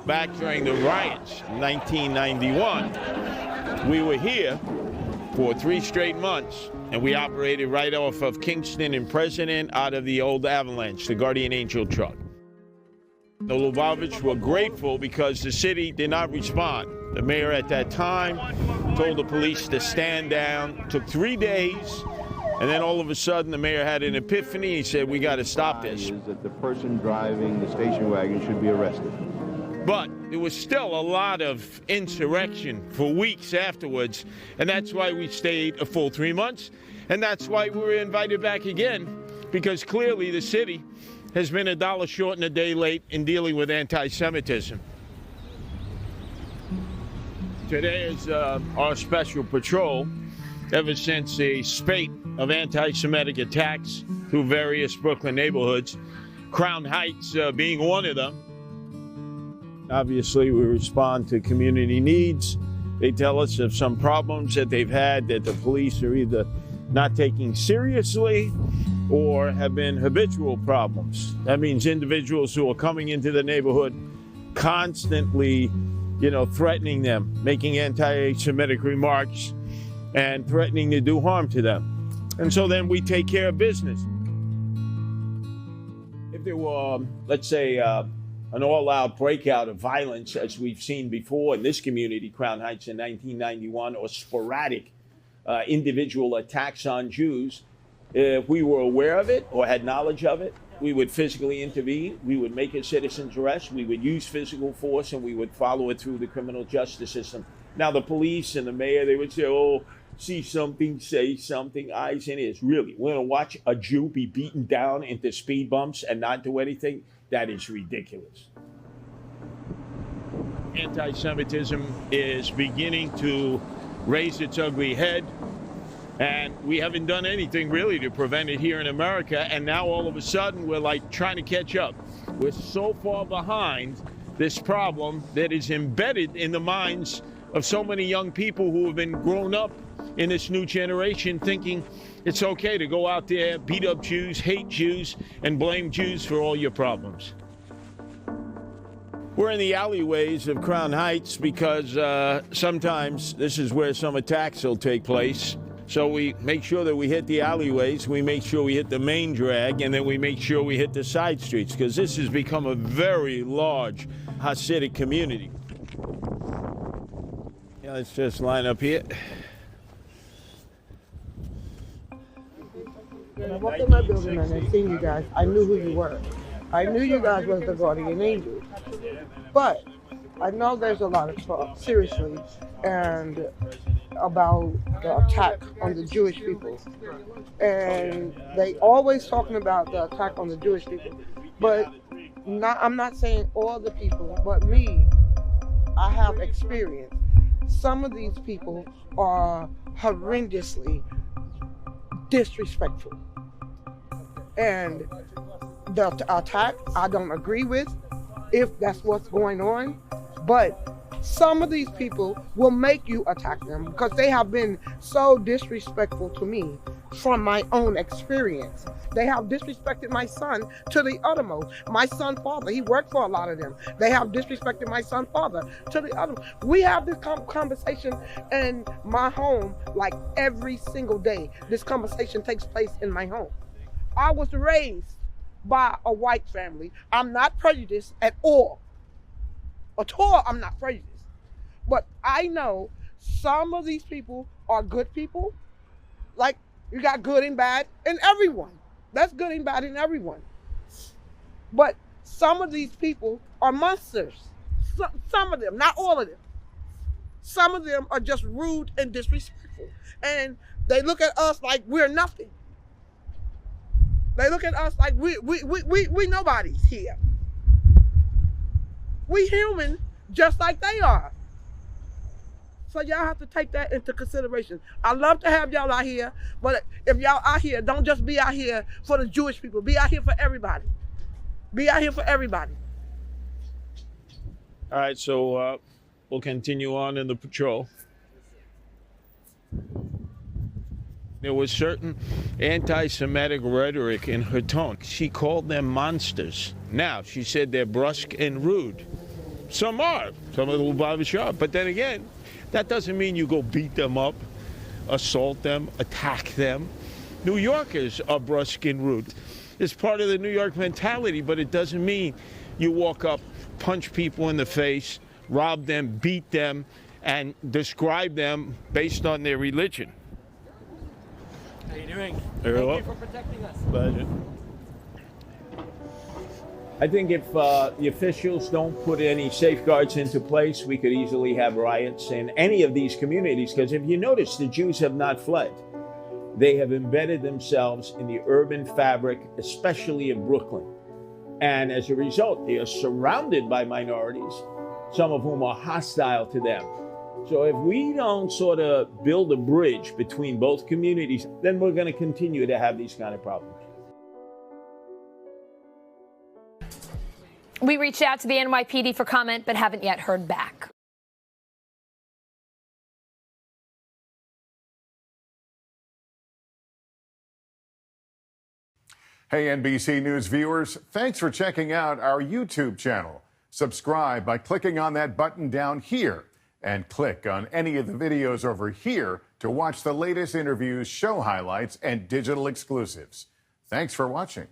back during the riots in 1991, we were here for 3 straight months, and we operated right off of Kingston and President out of the old Avalanche, the Guardian Angel truck. The Lubavitch were grateful because the city did not respond. The mayor at that time told the police to stand down. Took 3 days, and then all of a sudden the mayor had an epiphany. He said, we got to stop this. That the person driving the station wagon should be arrested. But there was still a lot of insurrection for weeks afterwards, and that's why we stayed a full 3 months, and that's why we were invited back again, because clearly the city has been $1 short and a day late in dealing with anti-Semitism. Today is our special patrol ever since a spate of anti-Semitic attacks through various Brooklyn neighborhoods, Crown Heights being one of them. Obviously, we respond to community needs. They tell us of some problems that they've had that the police are either not taking seriously or have been habitual problems. That means individuals who are coming into the neighborhood constantly, threatening them, making anti-Semitic remarks and threatening to do harm to them. And so then we take care of business. If there were, let's say, an all-out breakout of violence, as we've seen before in this community, Crown Heights, in 1991, or sporadic individual attacks on Jews, if we were aware of it or had knowledge of it, we would physically intervene, we would make a citizen's arrest, we would use physical force, and we would follow it through the criminal justice system. Now, the police and the mayor, they would say, oh, see something, say something, eyes and ears. Really, we're going to watch a Jew be beaten down into speed bumps and not do anything? That is ridiculous. Anti-Semitism is beginning to raise its ugly head, and we haven't done anything really to prevent it here in America, and now all of a sudden we're like trying to catch up. We're so far behind this problem that is embedded in the minds of so many young people who have been grown up in this new generation thinking it's okay to go out there, beat up Jews, hate Jews, and blame Jews for all your problems. We're in the alleyways of Crown Heights because sometimes this is where some attacks will take place. So we make sure that we hit the alleyways, we make sure we hit the main drag, and then we make sure we hit the side streets, because this has become a very large Hasidic community. Yeah, let's just line up here. When I walked in my building and I seen you guys, I knew who you were. I knew you guys was the Guardian Angel. But I know there's a lot of talk, seriously, and about the attack on the Jewish people. And they always talking about the attack on the Jewish people. But I'm not saying all the people, but me, I have experience. Some of these people are horrendously disrespectful. And the attack, I don't agree with, if that's what's going on. But some of these people will make you attack them because they have been so disrespectful to me from my own experience. They have disrespected my son to the uttermost. My son's father, he worked for a lot of them. They have disrespected my son's father to the uttermost. We have this conversation in my home like every single day. This conversation takes place in my home. I was raised by a white family. I'm not prejudiced at all. At all, I'm not prejudiced. But I know some of these people are good people. Like, you got good and bad in everyone. That's good and bad in everyone. But some of these people are monsters. Some of them, not all of them. Some of them are just rude and disrespectful. And they look at us like we're nothing. They look at us like we nobodies here. We human just like they are. So y'all have to take that into consideration. I love to have y'all out here, but if y'all out here, don't just be out here for the Jewish people. Be out here for everybody. Be out here for everybody. All right, so we'll continue on in the patrol. There was certain anti-Semitic rhetoric in her tone. She called them monsters. Now, she said they're brusque and rude. Some are. Some of the Lubavitch are. But then again, that doesn't mean you go beat them up, assault them, attack them. New Yorkers are brusque and rude. It's part of the New York mentality, but it doesn't mean you walk up, punch people in the face, rob them, beat them, and describe them based on their religion. How are you doing? Hello. Thank you for protecting us. Pleasure. I think if the officials don't put any safeguards into place, we could easily have riots in any of these communities. Because if you notice, the Jews have not fled. They have embedded themselves in the urban fabric, especially in Brooklyn. And as a result, they are surrounded by minorities, some of whom are hostile to them. So if we don't sort of build a bridge between both communities, then we're going to continue to have these kind of problems. We reached out to the NYPD for comment, but haven't yet heard back. Hey, NBC News viewers, thanks for checking out our YouTube channel. Subscribe by clicking on that button down here and click on any of the videos over here to watch the latest interviews, show highlights, and digital exclusives. Thanks for watching.